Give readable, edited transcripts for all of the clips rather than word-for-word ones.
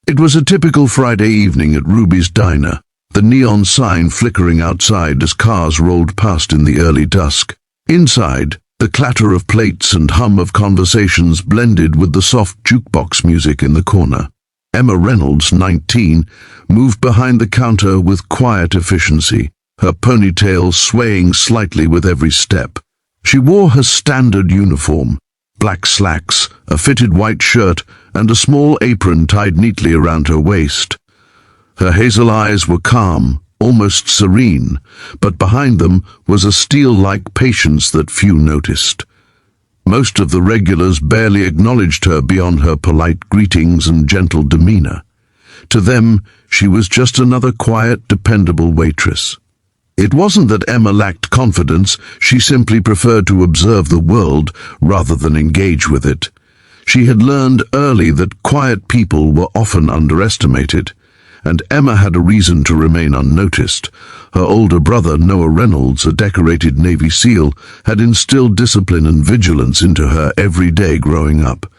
It was a typical Friday evening at Ruby's diner, the neon sign flickering outside as cars rolled past in the early dusk. Inside, the clatter of plates and hum of conversations blended with the soft jukebox music in the corner. Emma Reynolds, 19, moved behind the counter with quiet efficiency, her ponytail swaying slightly with every step. She wore her standard uniform, black slacks, a fitted white shirt, and a small apron tied neatly around her waist. Her hazel eyes were calm, almost serene, but behind them was a steel-like patience that few noticed. Most of the regulars barely acknowledged her beyond her polite greetings and gentle demeanor. To them, she was just another quiet, dependable waitress. It wasn't that Emma lacked confidence, she simply preferred to observe the world rather than engage with it. She had learned early that quiet people were often underestimated, and Emma had a reason to remain unnoticed. Her older brother, Noah Reynolds, a decorated Navy SEAL, had instilled discipline and vigilance into her every day growing up.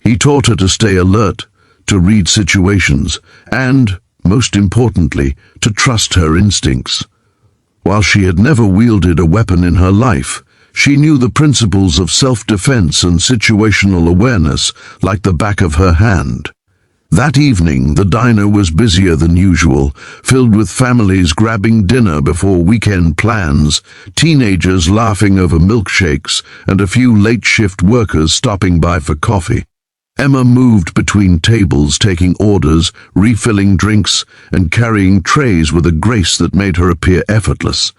He taught her to stay alert, to read situations, and, most importantly, to trust her instincts. While she had never wielded a weapon in her life, she knew the principles of self-defense and situational awareness like the back of her hand. That evening, the diner was busier than usual, filled with families grabbing dinner before weekend plans, teenagers laughing over milkshakes, and a few late-shift workers stopping by for coffee. Emma moved between tables, taking orders, refilling drinks, and carrying trays with a grace that made her appear effortless.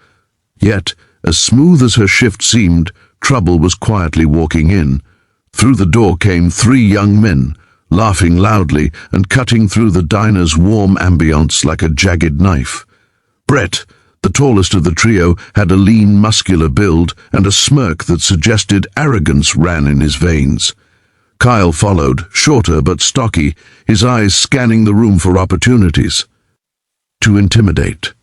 Yet, as smooth as her shift seemed, trouble was quietly walking in. Through the door came 3 young men, laughing loudly and cutting through the diner's warm ambience like a jagged knife. Brett, the tallest of the trio, had a lean, muscular build, and a smirk that suggested arrogance ran in his veins. Kyle followed, shorter but stocky, his eyes scanning the room for opportunities to intimidate.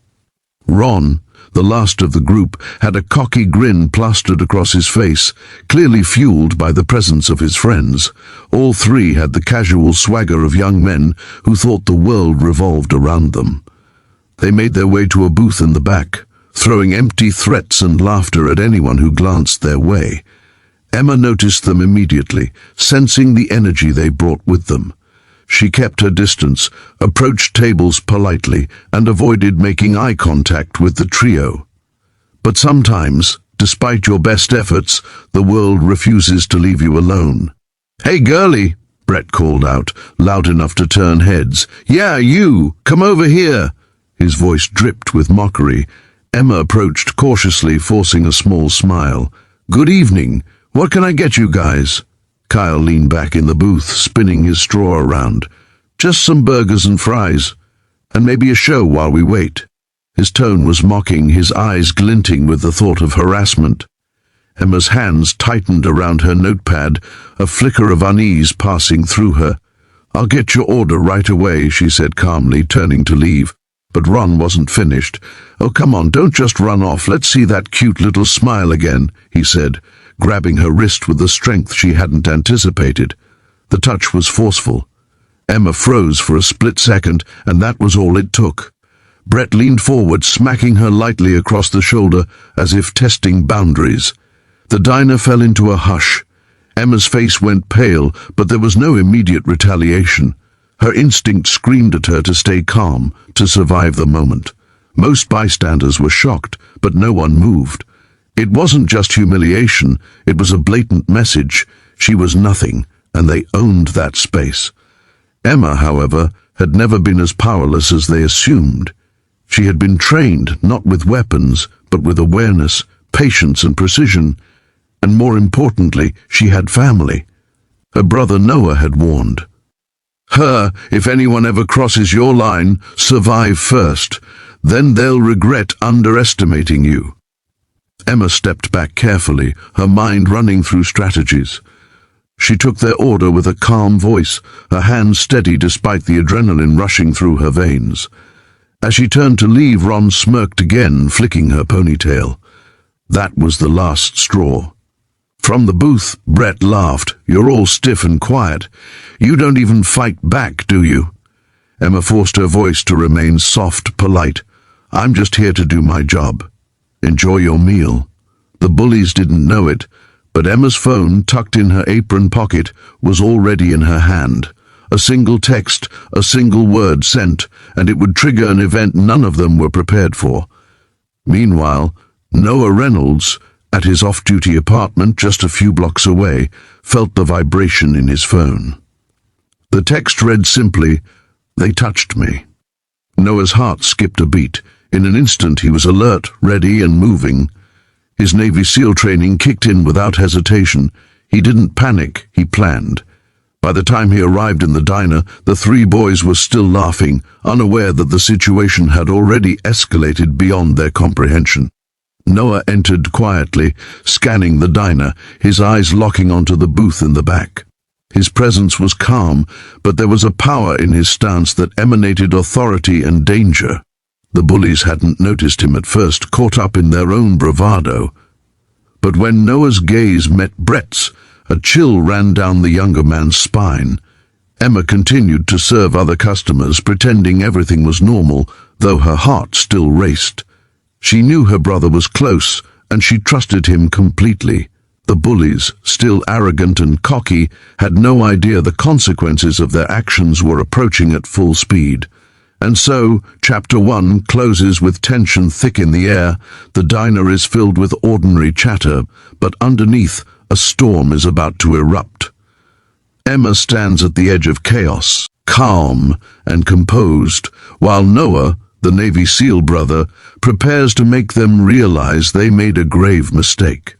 Ron, the last of the group, had a cocky grin plastered across his face, clearly fueled by the presence of his friends. All 3 had the casual swagger of young men who thought the world revolved around them. They made their way to a booth in the back, throwing empty threats and laughter at anyone who glanced their way. Emma noticed them immediately, sensing the energy they brought with them. She kept her distance, approached tables politely, and avoided making eye contact with the trio. But sometimes, despite your best efforts, the world refuses to leave you alone. "Hey, girlie," Brett called out, loud enough to turn heads. "Yeah, you! Come over here!" His voice dripped with mockery. Emma approached cautiously, forcing a small smile. "Good evening. What can I get you guys?" Kyle leaned back in the booth, spinning his straw around. "Just some burgers and fries, and maybe a show while we wait." His tone was mocking, his eyes glinting with the thought of harassment. Emma's hands tightened around her notepad, a flicker of unease passing through her. "I'll get your order right away," she said calmly, turning to leave. But Ron wasn't finished. "Oh, come on, don't just run off. Let's see that cute little smile again," he said, grabbing her wrist with the strength she hadn't anticipated. The touch was forceful. Emma froze for a split second, and that was all it took. Brett leaned forward, smacking her lightly across the shoulder as if testing boundaries. The diner fell into a hush. Emma's face went pale, but there was no immediate retaliation. Her instinct screamed at her to stay calm, to survive the moment. Most bystanders were shocked, but no one moved. It wasn't just humiliation, it was a blatant message. She was nothing, and they owned that space. Emma, however, had never been as powerless as they assumed. She had been trained not with weapons, but with awareness, patience, and precision. And more importantly, she had family. Her brother Noah had warned her, "If anyone ever crosses your line, survive first. Then they'll regret underestimating you." Emma stepped back carefully, her mind running through strategies. She took their order with a calm voice, her hands steady despite the adrenaline rushing through her veins. As she turned to leave, Ron smirked again, flicking her ponytail. That was the last straw. From the booth, Brett laughed. "You're all stiff and quiet. You don't even fight back, do you?" Emma forced her voice to remain soft, polite. "I'm just here to do my job. Enjoy your meal." The bullies didn't know it, but Emma's phone, tucked in her apron pocket, was already in her hand. A single text, a single word sent, and it would trigger an event none of them were prepared for. Meanwhile, Noah Reynolds, at his off-duty apartment just a few blocks away, felt the vibration in his phone. The text read simply, "They touched me." Noah's heart skipped a beat. In an instant he was alert, ready and moving. His Navy SEAL training kicked in without hesitation. He didn't panic, he planned. By the time he arrived in the diner, the three boys were still laughing, unaware that the situation had already escalated beyond their comprehension. Noah entered quietly, scanning the diner, his eyes locking onto the booth in the back. His presence was calm, but there was a power in his stance that emanated authority and danger. The bullies hadn't noticed him at first, caught up in their own bravado. But when Noah's gaze met Brett's, a chill ran down the younger man's spine. Emma continued to serve other customers, pretending everything was normal, though her heart still raced. She knew her brother was close, and she trusted him completely. The bullies, still arrogant and cocky, had no idea the consequences of their actions were approaching at full speed. And so, Chapter 1 closes with tension thick in the air. The diner is filled with ordinary chatter, but underneath, a storm is about to erupt. Emma stands at the edge of chaos, calm and composed, while Noah, the Navy SEAL brother, prepares to make them realize they made a grave mistake.